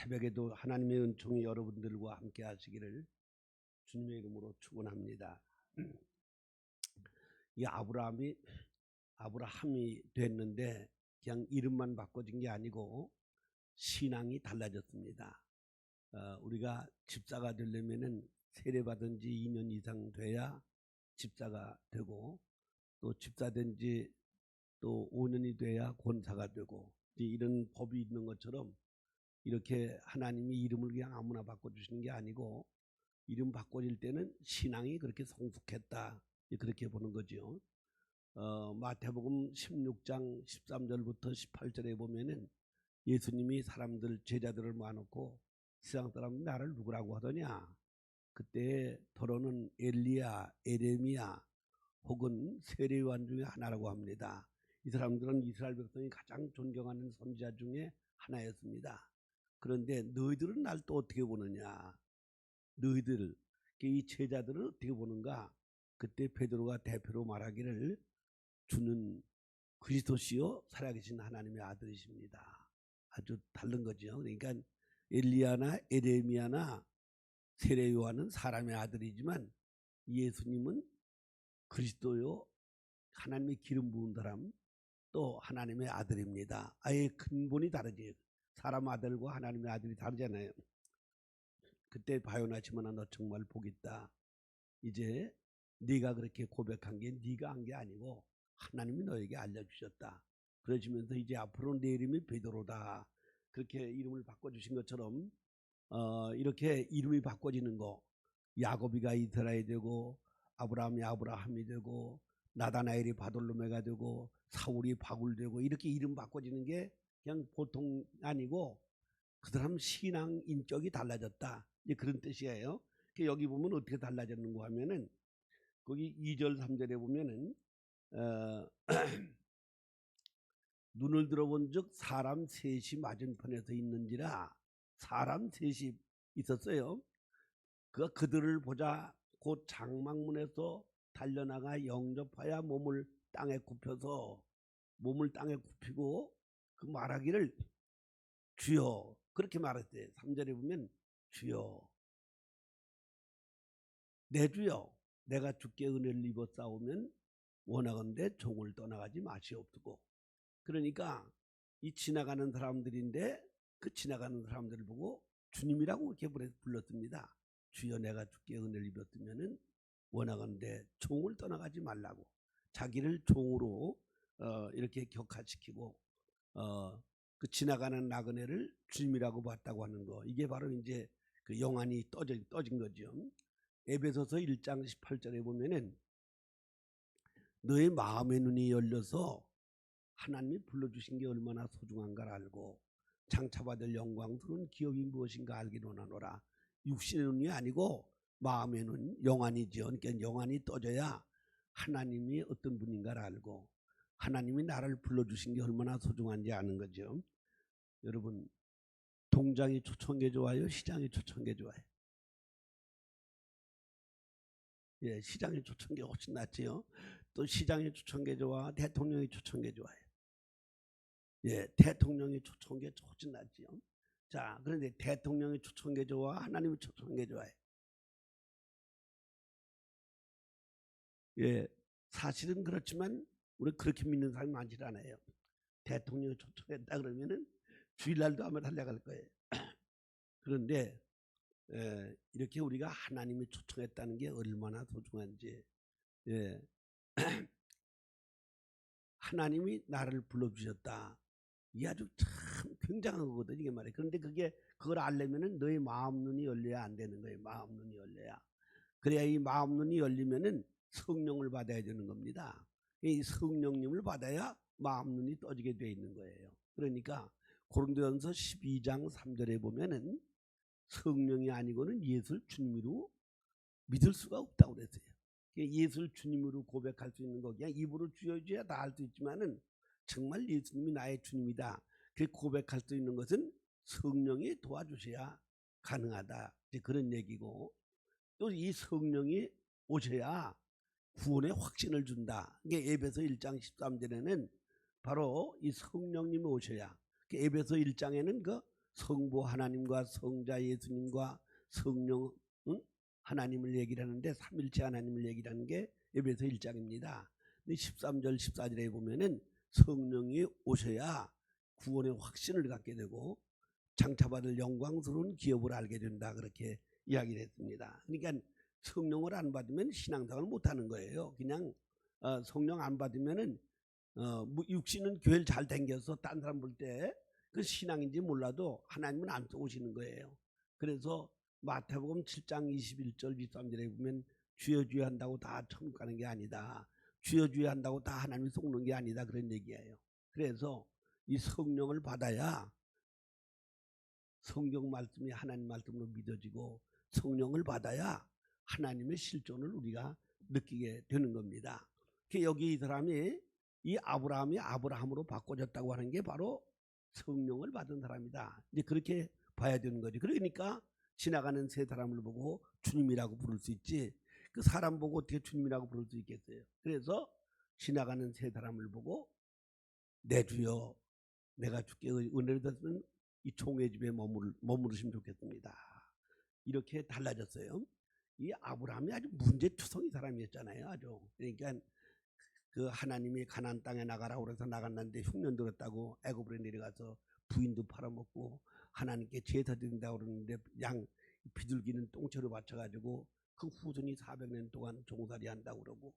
새벽에도 하나님의 은총이 여러분들과 함께 하시기를 주님의 이름으로 축원합니다. 이 아브라함이 됐는데 그냥 이름만 바꿔진 게 아니고 신앙이 달라졌습니다. 우리가 집사가 되려면은 세례받은 지 2년 이상 돼야 집사가 되고, 또 집사된 지 또 5년이 돼야 권사가 되고, 이런 법이 있는 것처럼 이렇게 하나님이 이름을 그냥 아무나 바꿔주시는 게 아니고 이름 바꿔질 때는 신앙이 그렇게 성숙했다, 그렇게 보는 거죠. 마태복음 16장 13절부터 18절에 보면은 예수님이 제자들을 모아놓고 세상 사람들이 나를 누구라고 하더냐, 그때 더러는 엘리야, 에레미야 혹은 세례요한 중에 하나라고 합니다. 이 사람들은 이스라엘 백성이 가장 존경하는 선지자 중에 하나였습니다. 그런데 너희들은 날 또 어떻게 보느냐, 너희들, 이 제자들은 어떻게 보는가. 그때 베드로가 대표로 말하기를 주는 그리스도시요 살아계신 하나님의 아들이십니다. 아주 다른 거죠. 그러니까 엘리야나 에레미야나 세례요한은 사람의 아들이지만 예수님은 그리스도요 하나님의 기름 부은 사람, 또 하나님의 아들입니다. 아예 근본이 다르지. 사람 아들과 하나님의 아들이 다르잖아요. 그때 바요나 시몬아 너 정말 복 있다. 이제 네가 그렇게 고백한 게 네가 한 게 아니고 하나님이 너에게 알려주셨다. 그러시면서 이제 앞으로 내 이름이 베드로다, 그렇게 이름을 바꿔주신 것처럼 이렇게 이름이 바꿔지는 거, 야곱이가 이스라엘이 되고 아브라함이 아브라함이 되고 나다나엘이 바돌로메가 되고 사울이 바울 되고, 이렇게 이름 바꿔지는 게 그냥 보통 아니고 그 사람 신앙 인격이 달라졌다, 이제 그런 뜻이에요. 여기 보면 어떻게 달라졌는가 하면은 거기 2절 3절에 보면은 눈을 들어본 즉 사람 셋이 맞은편에서 있는지라, 사람 셋이 있었어요. 그들을 보자 곧 장막문에서 달려나가 영접하여 몸을 땅에 굽히고 그 말하기를 주여, 그렇게 말했대요. 3절에 보면 주여, 내 주여, 내가 주께 은혜를 입어 싸우면 원하건대 종을 떠나가지 마시옵소서. 그러니까 이 지나가는 사람들인데 그 지나가는 사람들을 보고 주님이라고 이렇게 불렀습니다. 주여, 내가 주께 은혜를 입었으면은 원하건대 종을 떠나가지 말라고, 자기를 종으로 이렇게 격화시키고 그 지나가는 나그네를 주님이라고 봤다고 하는 거, 이게 바로 이제 그 영안이 떠진 거죠. 에베소서 1장 18절에 보면은 너의 마음의 눈이 열려서 하나님이 불러주신 게 얼마나 소중한가를 알고 장차받을 영광스러운 기업이 무엇인가 알기를 원하노라. 육신의 눈이 아니고 마음의 눈, 영안이죠. 그러니까 영안이 떠져야 하나님이 어떤 분인가를 알고 하나님이 나를 불러주신 게 얼마나 소중한지 아는 거죠. 여러분, 동장이 초청한 게 좋아요, 시장이 초청한 게 좋아요? 예, 시장이 초청한 게 훨씬 낫지요. 또 시장이 초청한 게 좋아, 대통령이 초청한 게 좋아요? 예, 대통령이 초청한 게 훨씬 낫지요. 자, 그런데 대통령이 초청한 게 좋아, 하나님이 초청한 게 좋아요? 예, 사실은 그렇지만 우리 그렇게 믿는 사람이 많지 않아요. 대통령이 초청했다 그러면은 주일날도 아마 달려갈 거예요. 그런데 이렇게 우리가 하나님이 초청했다는 게 얼마나 소중한지, 예, 하나님이 나를 불러주셨다, 이게 아주 참 굉장한 거거든, 이게 말이에요. 그런데 그걸 알려면은 너의 마음 눈이 열려야 안 되는 거예요. 마음 눈이 열려야. 그래야 이 마음 눈이 열리면은 성령을 받아야 되는 겁니다. 이 성령님을 받아야 마음 눈이 떠지게 돼 있는 거예요. 그러니까 고린도전서 12장 3절에 보면은 성령이 아니고는 예수를 주님으로 믿을 수가 없다고 그랬어요. 예수를 주님으로 고백할 수 있는 거, 그냥 입으로 주여줘야 다 할 수 있지만은 정말 예수님이 나의 주님이다, 그 고백할 수 있는 것은 성령이 도와주셔야 가능하다, 그런 얘기고, 또 이 성령이 오셔야 구원의 확신을 준다. 이게 에베소 1장 13절에는 바로 이 성령님이 오셔야, 에베소 1장에는 그 성부 하나님과 성자 예수님과 성령 하나님을 얘기를 하는데 삼일체 하나님을 얘기를 하는 게 에베소 1장입니다. 13절 14절에 보면은 성령이 오셔야 구원의 확신을 갖게 되고 장차받을 영광스러운 기업을 알게 된다, 그렇게 이야기를 했습니다. 그러니까 성령을 안 받으면 신앙생활을 못하는 거예요. 그냥 성령 안 받으면은 육신은 교회를 잘 댕겨서 딴 사람 볼 때 그 신앙인지 몰라도 하나님은 안 오시는 거예요. 그래서 마태복음 7장 21절 23절에 보면 주여 주여 한다고 다 천국 가는 게 아니다. 주여 주여 한다고 다 하나님이 속는 게 아니다, 그런 얘기예요. 그래서 이 성령을 받아야 성경 말씀이 하나님 말씀으로 믿어지고 성령을 받아야 하나님의 실존을 우리가 느끼게 되는 겁니다. 여기 이 사람이 이 아브라함이 아브라함으로 바꿔졌다고 하는 게 바로 성령을 받은 사람이다. 이제 그렇게 봐야 되는 거죠. 그러니까 지나가는 세 사람을 보고 주님이라고 부를 수 있지 그 사람 보고 어떻게 주님이라고 부를 수 있겠어요. 그래서 지나가는 세 사람을 보고 내 주여 내가 주께 은혜를 받으면 이 종의 집에 머무르시면 좋겠습니다. 이렇게 달라졌어요. 이 아브라함이 아주 문제투성이 사람이었잖아요. 아주. 그러니까 그 하나님이 가나안 땅에 나가라고 그래서 나갔는데 흉년 들었다고 애굽으로 내려가서 부인도 팔아먹고 하나님께 제사 드린다고 그러는데 양 비둘기는 똥채로 받쳐가지고 그 후손이 400년 동안 종살이 한다고 그러고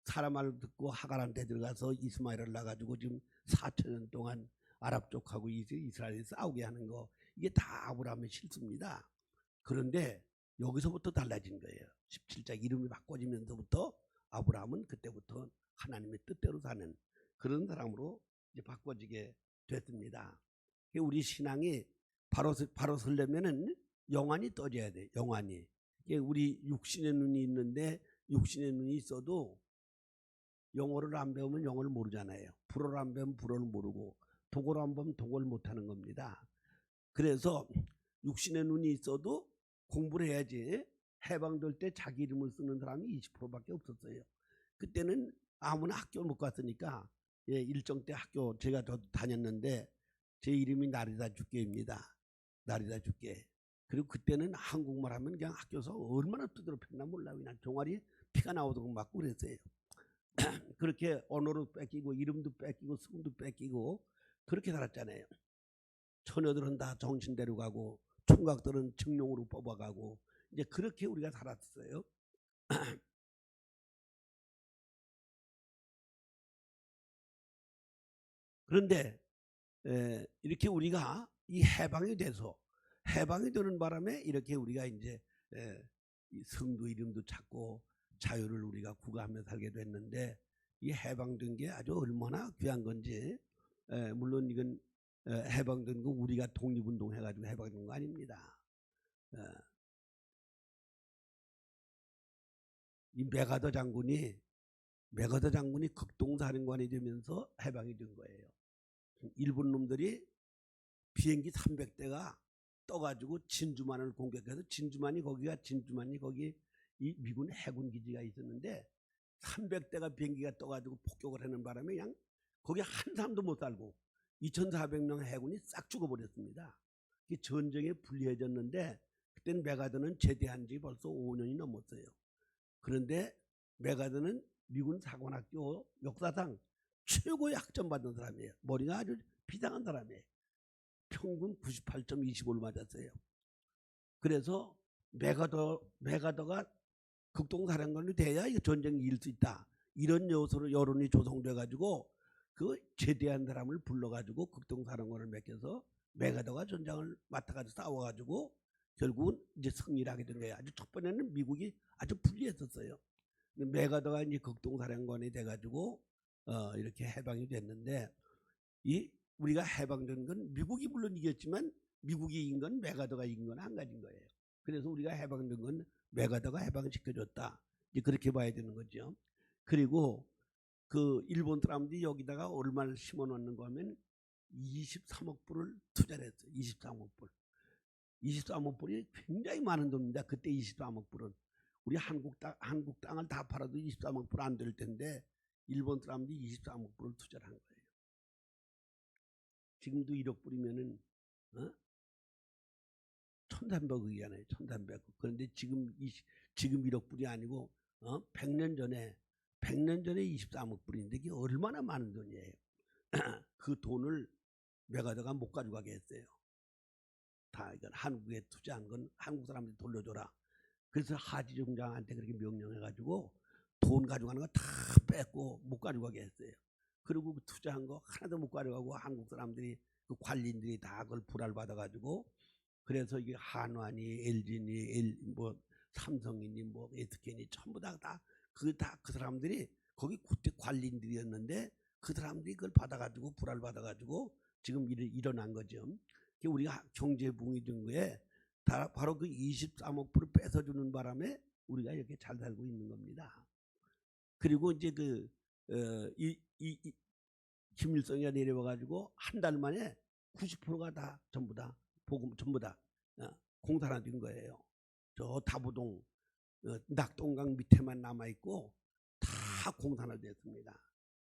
사람 말을 듣고 하갈한테 들어가서 이스마엘을 낳아가지고 지금 4천년 동안 아랍 쪽하고 이스라엘이 싸우게 하는 거, 이게 다 아브라함의 실수입니다. 그런데 여기서부터 달라진 거예요. 17장 이름이 바꿔지면서부터 아브라함은 그때부터 하나님의 뜻대로 사는 그런 사람으로 이제 바꿔지게 됐습니다. 우리 신앙이 바로 서려면은 영안이 떠져야 돼. 영안이. 우리 육신의 눈이 있는데 육신의 눈이 있어도 영어를 안 배우면 영어를 모르잖아요. 불어를 안 배우면 불어를 모르고 독어를 안 배우면 독어를 못하는 겁니다. 그래서 육신의 눈이 있어도 공부를 해야지. 해방될 때 자기 이름을 쓰는 사람이 20%밖에 없었어요. 그때는 아무나 학교를 못 갔으니까 일정 때 학교 제가 다녔는데 제 이름이 나리다 주께입니다. 나리다 주께. 그리고 그때는 한국말 하면 그냥 학교에서 얼마나 두드러 폈나 몰라. 그냥 종아리 피가 나오도록 맞고 그랬어요. 그렇게 언어로 뺏기고 이름도 뺏기고 성도 뺏기고 그렇게 살았잖아요. 처녀들은 다 정신대로 가고 총각들은 증용으로 뽑아가고 이제 그렇게 우리가 살았어요. 그런데 이렇게 우리가 이 해방이 되는 바람에 이렇게 우리가 이제 이 성도 이름도 찾고 자유를 우리가 구가하며 살게 됐는데 이 해방된 게 아주 얼마나 귀한 건지 물론 이건 해방된 거 우리가 독립운동 해가지고 해방된 거 아닙니다. 이 메가더 장군이 극동사령관이 되면서 해방이 된 거예요. 일본 놈들이 비행기 300대가 떠가지고 진주만을 공격해서 진주만이 거기 이 미군 해군 기지가 있었는데 300대가 비행기가 떠가지고 폭격을 하는 바람에 그냥 거기 한 사람도 못 살고 2,400명 해군이 싹 죽어버렸습니다. 전쟁에 불리해졌는데 그때는 메가더는 제대한 지 벌써 5년이 넘었어요. 그런데 메가더는 미군 사관학교 역사상 최고의 학점 받은 사람이에요. 머리가 아주 비상한 사람이에요. 평균 98.25를 맞았어요. 그래서 메가더가 극동사령관이 돼야 이 전쟁이 이길 수 있다. 이런 요소로 여론이 조성돼 가지고 그 제대한 사람을 불러가지고 극동사령관을 맡겨서 메가더가 전장을 맡아가지고 싸워가지고 결국은 이제 승리를 하게 된 거예요. 아주 첫 번에는 미국이 아주 불리했었어요. 메가더가 이제 극동사령관이 돼가지고 이렇게 해방이 됐는데 이 우리가 해방된 건 미국이 물론 이겼지만 미국이 이긴 건 메가더가 이긴 건 한 가지인 거예요. 그래서 우리가 해방된 건 메가더가 해방시켜줬다. 이제 그렇게 봐야 되는 거죠. 그리고 그 일본 사람들이 여기다가 얼마를 심어 놓는가 하면 23억 불을 투자를 했어요. 23억 불. 23억 불이 굉장히 많은 돈입니다. 그때 23억 불은. 우리 한국 땅을 다 팔아도 23억 불 안 될 텐데 일본 사람들이 23억 불을 투자를 한 거예요. 지금도 1억 불이면은 어? 1300억이잖아요. 1300억. 그런데 지금 1억 불이 아니고 100년 전에 23억 불인데 이게 얼마나 많은 돈이에요. 그 돈을 메가더가 못 가져가게 했어요. 다 이건 한국에 투자한 건 한국 사람들이 돌려줘라. 그래서 하지중장한테 그렇게 명령해가지고 돈 가져가는 거 다 뺏고 못 가져가게 했어요. 그리고 그 투자한 거 하나도 못 가져가고 한국 사람들이 그 관리인들이 다 그걸 불알 받아가지고 그래서 이게 한화니 LG니 뭐 삼성이니 뭐 SK니 전부 그 사람들이 거기 그때 관리인들이었는데 그 사람들이 그걸 받아가지고 불알 받아가지고 지금 일어난 거죠. 우리가 경제 붕이 된 거에 바로 그 23억 불을 뺏어주는 바람에 우리가 이렇게 잘 살고 있는 겁니다. 그리고 이제 김일성이가 내려와가지고 한 달 만에 90%가 다 전부 다 공산화된 거예요. 저 다부동 낙동강 밑에만 남아있고 다 공산화됐습니다.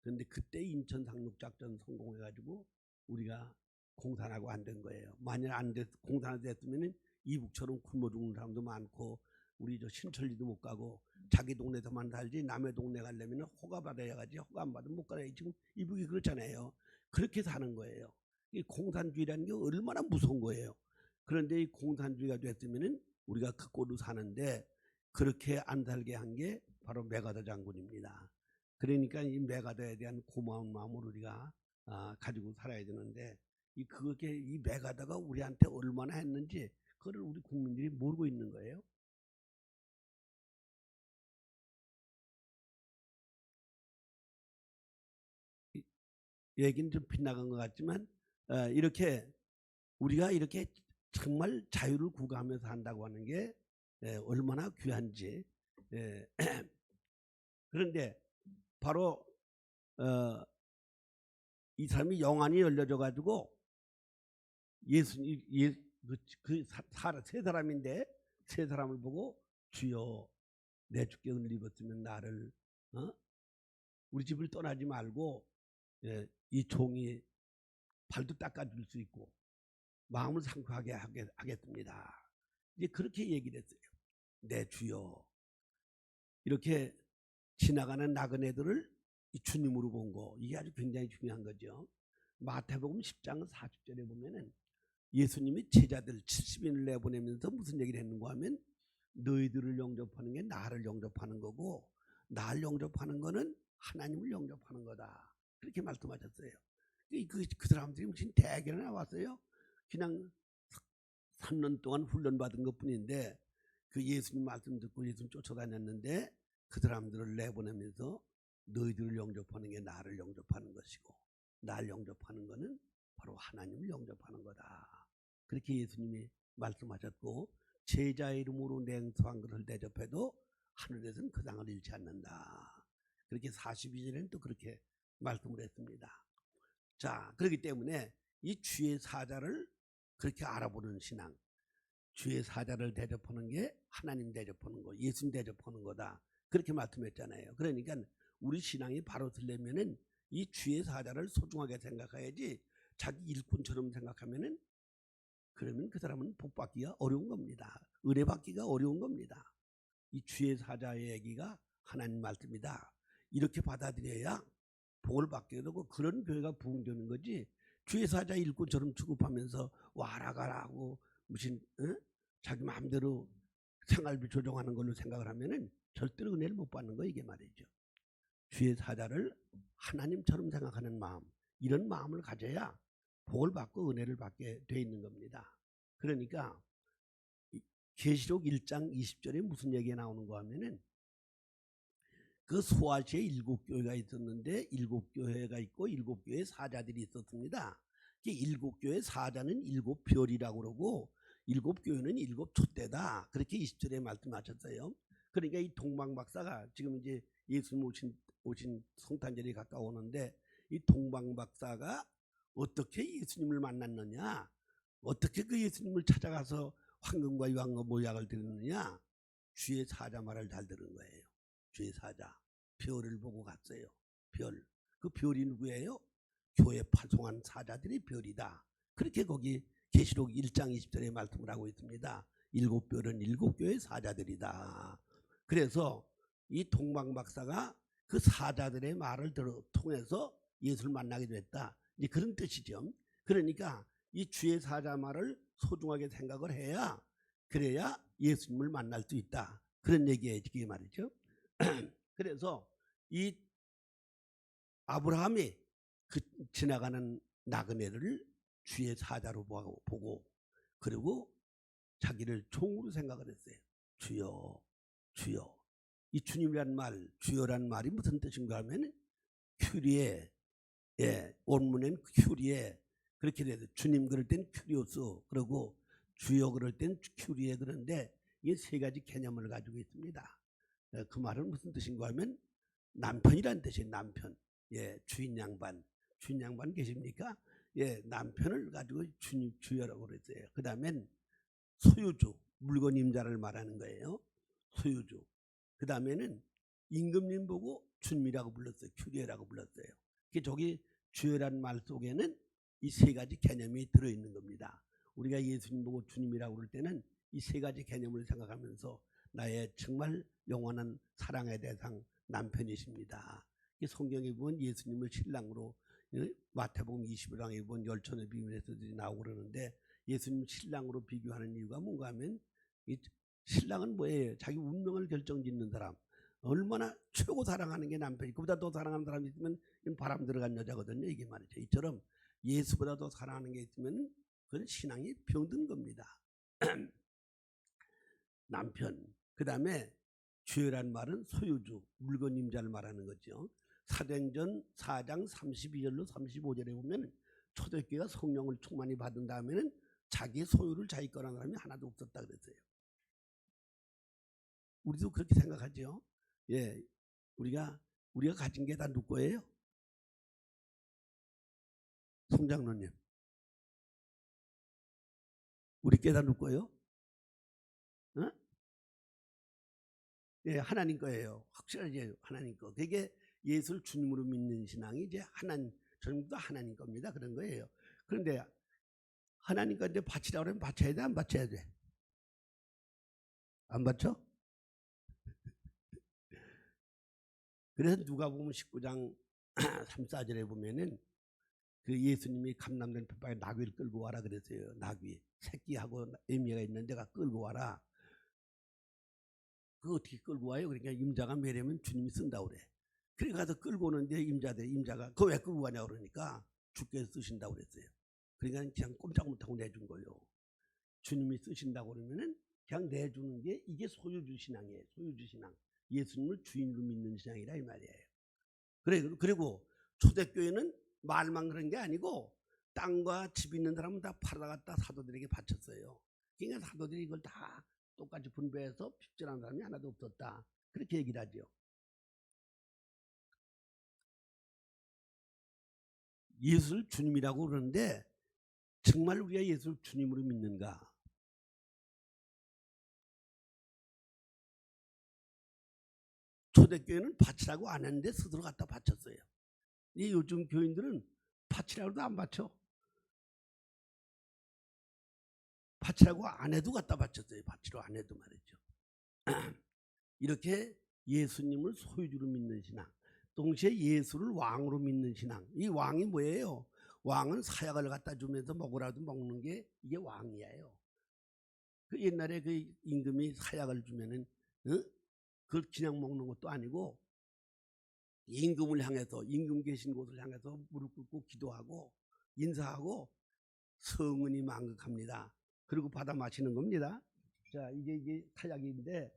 그런데 그때 인천 상륙작전 성공해가지고 우리가 공산하고 안 된 거예요. 만약 공산화됐으면 이북처럼 굶어 죽는 사람도 많고 우리 저 신천리도 못 가고 자기 동네에서만 살지 남의 동네 가려면 허가 받아야 가지 허가 안 받으면 못 가요. 지금 이북이 그렇잖아요. 그렇게 사는 거예요. 이 공산주의라는 게 얼마나 무서운 거예요. 그런데 이 공산주의가 됐으면 우리가 그 꼴로 사는데 그렇게 안 살게 한 게 바로 메가더 장군입니다. 그러니까 이 메가더에 대한 고마운 마음을 우리가 가지고 살아야 되는데 이 메가더가 우리한테 얼마나 했는지 그걸 우리 국민들이 모르고 있는 거예요. 얘기는 좀 빗나간 것 같지만 이렇게 우리가 이렇게 정말 자유를 구가하면서 한다고 하는 게 얼마나 귀한지. 그런데 바로 이 사람이 영안이 열려져 가지고 예수님 세 사람인데 세 사람을 보고 주여 내 주께 은을 입었으면 나를 우리 집을 떠나지 말고 이 종이 발도 닦아줄 수 있고 마음을 상쾌하게 하겠습니다. 이제 그렇게 얘기를 했어요. 내 주여. 이렇게 지나가는 나그네들을 이 주님으로 본 거 이게 아주 굉장히 중요한 거죠. 마태복음 10장 40절에 보면은 예수님이 제자들 70인을 내보내면서 무슨 얘기를 했는가 하면 너희들을 영접하는 게 나를 영접하는 거고 나를 영접하는 거는 하나님을 영접하는 거다. 그렇게 말씀하셨어요. 그 사람들이 무슨 대결에 나왔어요. 그냥 3년 동안 훈련받은 것 뿐인데 그 예수님 말씀 듣고 예수님 쫓아다녔는데 그 사람들을 내보내면서 너희들을 영접하는 게 나를 영접하는 것이고 나를 영접하는 거는 바로 하나님을 영접하는 거다. 그렇게 예수님이 말씀하셨고 제자의 이름으로 냉수한 것을 대접해도 하늘에서는 그 상을 잃지 않는다. 그렇게 42절에는 또 그렇게 말씀을 했습니다. 자, 그렇기 때문에 이 주의 사자를 그렇게 알아보는 신앙, 주의 사자를 대접하는 게 하나님 대접하는 거, 예수님 대접하는 거다. 그렇게 말씀했잖아요. 그러니까 우리 신앙이 바로 되려면은 이 주의 사자를 소중하게 생각해야지 자기 일꾼처럼 생각하면은 그러면 그 사람은 복 받기가 어려운 겁니다. 은혜 받기가 어려운 겁니다. 이 주의 사자의 얘기가 하나님 말씀이다. 이렇게 받아들여야 복을 받게 되고 그런 교회가 부흥되는 거지. 주의 사자 일꾼처럼 취급하면서 와라 가라 하고 무슨 자기 마음대로 생활비 조정하는 걸로 생각을 하면은 절대로 은혜를 못 받는 거 이게 말이죠. 주의 사자를 하나님처럼 생각하는 마음, 이런 마음을 가져야 복을 받고 은혜를 받게 돼 있는 겁니다. 그러니까 계시록 1장 20절에 무슨 얘기가 나오는가 하면은 그 소아시아에 7교회가 있었는데 7교회가 있고 7교회 사자들이 있었습니다. 7교회 사자는 7별이라고 그러고 7교회는 7촛대다. 그렇게 20절에 말씀하셨어요. 그러니까 이 동방박사가 지금 이제 예수님 오신 성탄절이 가까우는데 이 동방박사가 어떻게 예수님을 만났느냐, 어떻게 그 예수님을 찾아가서 황금과 유황과 모약을 드렸느냐, 주의 사자 말을 잘 들은 거예요. 주의 사자 별을 보고 갔어요. 별. 그 별이 누구예요? 교회 파송한 사자들이 별이다. 그렇게 거기 계시록 1장 20절에 말씀을 하고 있습니다. 일곱 별은 일곱 교의 사자들이다. 그래서 이 동방 박사가 그 사자들의 말을 통해서 예수를 만나게 됐다. 이제 그런 뜻이죠. 그러니까 이 주의 사자 말을 소중하게 생각을 해야 그래야 예수님을 만날 수 있다. 그런 얘기예요. 이게 말이죠. 그래서 이 아브라함이 그 지나가는 나그네를 주의 사자로 보고 그리고 자기를 종으로 생각을 했어요. 주여 주여. 이 주님이란 말, 주여란 말이 무슨 뜻인가 하면 큐리에, 원문엔 큐리에 그렇게 돼요. 주님 그럴 땐 큐리오스, 그리고 주여 그럴 땐 큐리에. 그런데 이게 세 가지 개념을 가지고 있습니다. 그 말은 무슨 뜻인가 하면 남편이란 뜻이에요. 남편. 주인 양반 계십니까? 남편을 가지고 주님 주여라고 그랬어요. 그 다음엔 소유주, 물건 임자를 말하는 거예요. 소유주. 그 다음에는 임금님 보고 주님이라고 불렀어요. 큐리에라고 불렀어요. 저기 주여란 말 속에는 이 세 가지 개념이 들어있는 겁니다. 우리가 예수님 보고 주님이라고 그럴 때는 이 세 가지 개념을 생각하면서 나의 정말 영원한 사랑의 대상 남편이십니다. 성경에 보면 예수님을 신랑으로 마태복음 21장에 보면 열천의 비밀에서들이 나오고 그러는데 예수님 신랑으로 비교하는 이유가 뭔가 하면 이 신랑은 뭐예요? 자기 운명을 결정짓는 사람. 얼마나 최고 사랑하는 게 남편이, 그보다 더 사랑하는 사람이 있으면 바람 들어간 여자거든요. 이게 말이죠. 이처럼 예수보다 더 사랑하는 게 있으면 그건 신앙이 병든 겁니다. 남편. 그 다음에 주여란 말은 소유주, 물건 임자를 말하는 거죠. 사도행전 4장 32절로 35절에 보면 초대교회가 성령을 충만히 받은 다음에는 자기의 소유를 자기 거라는 사람이 하나도 없었다 그랬어요. 우리도 그렇게 생각하죠. 우리가 가진 게 다 누구 거예요? 송장로님. 우리 게 다 누구 거예요? 어? 하나님 거예요. 확실하게 하나님 거. 그게 예수를 주님으로 믿는 신앙이 이제 전부 다 하나님 겁니다. 그런 거예요. 그런데 하나님 건데 바치라고 그러면 바쳐야 돼? 안 바쳐야 돼? 안 바쳐? 그래서 누가복음 19장 3, 4절에 보면은 그 예수님이 감람된 혓바닥에 나귀를 끌고 와라 그랬어요. 나귀. 새끼하고 애미가 있는 데가 끌고 와라. 그거 어떻게 끌고 와요? 그러니까 임자가 매려면 주님이 쓴다고 그래. 그래 가서 끌고 오는데 임자가 그거 왜 끌고 가냐고 그러니까 주께서 쓰신다고 그랬어요. 그러니까 그냥 꼼짝 못하고 내준 거예요. 주님이 쓰신다고 그러면은 그냥 내주는 게 이게 소유주 신앙이에요. 소유주 신앙. 예수님을 주인으로 믿는 신앙이라 이 말이에요. 그리고 초대교회는 말만 그런 게 아니고 땅과 집 있는 사람은 다 팔아갖다 사도들에게 바쳤어요. 그러니까 사도들이 이걸 다 똑같이 분배해서 핍절한 사람이 하나도 없었다. 그렇게 얘기를 하죠. 예수를 주님이라고 그러는데 정말 우리가 예수를 주님으로 믿는가? 초대교회는 바치라고 안 했는데 스스로 갖다 바쳤어요. 이 요즘 교인들은 바치라고도 안 바쳐. 바치라고 안 해도 갖다 바쳤어요. 바치로 안 해도 말이죠. 이렇게 예수님을 소유주로 믿는 신앙, 동시에 예수를 왕으로 믿는 신앙. 이 왕이 뭐예요? 왕은 사약을 갖다 주면서 먹으라도 먹는 게 이게 왕이에요. 그 옛날에 그 임금이 사약을 주면은 그걸 그냥 먹는 것도 아니고 임금을 향해서, 임금 계신 곳을 향해서 무릎 꿇고 기도하고 인사하고 성은이 만극합니다. 그리고 받아 마시는 겁니다. 자, 이게 사약인데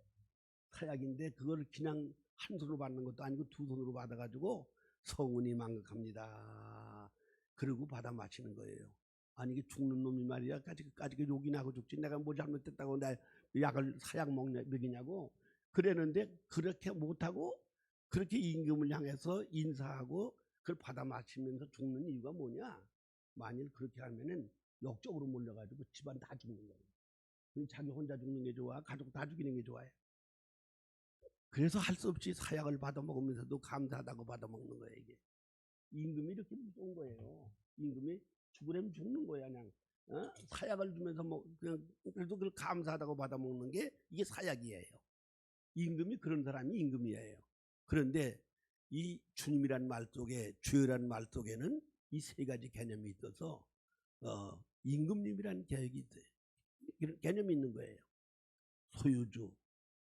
그걸 그냥 한 손으로 받는 것도 아니고 두 손으로 받아가지고 성은이 만극합니다. 그리고 받아 마시는 거예요. 아니 이게 죽는 놈이 말이야 까짓 욕이나 하고 죽지 내가 뭐 잘못했다고 나 약을 사약 먹이냐고 그랬는데 그렇게 못하고 그렇게 임금을 향해서 인사하고 그걸 받아 마시면서 죽는 이유가 뭐냐? 만일 그렇게 하면은 역적으로 몰려가지고 집안 다 죽는 거예요. 자기 혼자 죽는 게 좋아? 가족 다 죽이는 게 좋아요? 그래서 할 수 없이 사약을 받아 먹으면서도 감사하다고 받아 먹는 거예요. 이게 임금이 이렇게 무서운 거예요. 임금이 죽으려면 죽는 거야. 그냥 사약을 주면서 뭐 그냥 그래도 그걸 감사하다고 받아먹는 게 이게 사약이에요. 임금이 그런 사람이 임금이에요. 그런데 이 주님이란 말 속에, 주여란 말 속에는 이 세 가지 개념이 있어서 임금님이라는 개념이 있는 거예요. 소유주,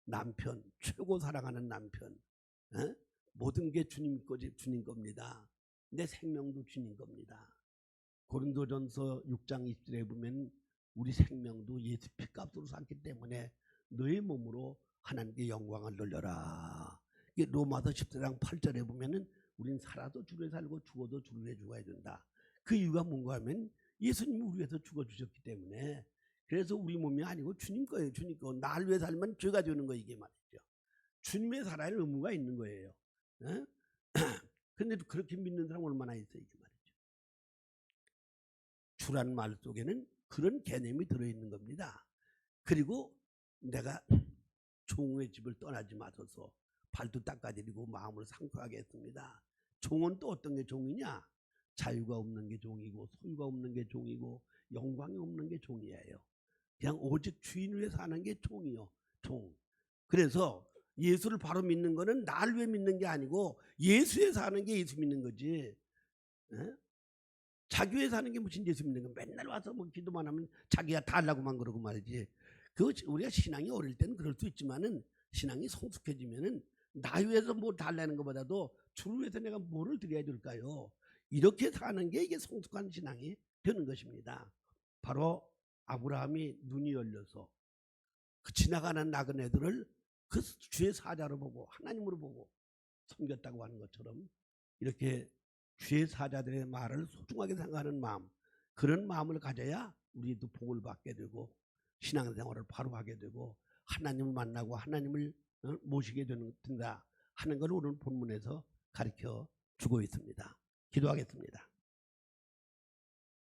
남편, 최고 사랑하는 남편, 모든 게 주님 겁니다. 내 생명도 주님 겁니다. 고린도전서 6장 20절에 보면 우리 생명도 예수 피값으로 샀기 때문에 너의 몸으로 하나님께 영광을 돌려라. 로마서 14장 8절에 보면은 우린 살아도 주를 살고 죽어도 주를 죽어야 된다. 그 이유가 뭔가 하면 예수님이 우리 위해서 죽어주셨기 때문에. 그래서 우리 몸이 아니고 주님 거예요. 주님 거. 나를 위해 살면 죄가 되는 거 이게 말이죠. 주님의 살아야 할 의무가 있는 거예요. 그런데 그렇게 믿는 사람 얼마나 있어요 이게 말이죠. 주란 말 속에는 그런 개념이 들어있는 겁니다. 그리고 내가 종의 집을 떠나지 마소서 발도 닦아드리고 마음을 상쾌하게 했습니다. 종은 또 어떤 게 종이냐? 자유가 없는 게 종이고 소유가 없는 게 종이고 영광이 없는 게 종이에요. 그냥 오직 주인 위해 사는 게 종이요. 종. 그래서 예수를 바로 믿는 거는 나를 위해 믿는 게 아니고 예수에 사는 게 예수 믿는 거지. 자기 위해 사는 게 무슨 예수 믿는 거. 맨날 와서 뭐 기도만 하면 자기가 다 하려고만 그러고 말이지. 그 우리가 신앙이 어릴 때는 그럴 수 있지만은 신앙이 성숙해지면은 나 위해서 뭐 달라는 것보다도 주를 위해서 내가 뭐를 드려야 될까요? 이렇게 사는 게 이게 성숙한 신앙이 되는 것입니다. 바로 아브라함이 눈이 열려서 그 지나가는 나그네들을 그 주의 사자로 보고 하나님으로 보고 섬겼다고 하는 것처럼 이렇게 주의 사자들의 말을 소중하게 생각하는 마음, 그런 마음을 가져야 우리도 복을 받게 되고 신앙생활을 바로 하게 되고 하나님을 만나고 하나님을 모시게 된다 하는 걸 오늘 본문에서 가르쳐 주고 있습니다. 기도하겠습니다.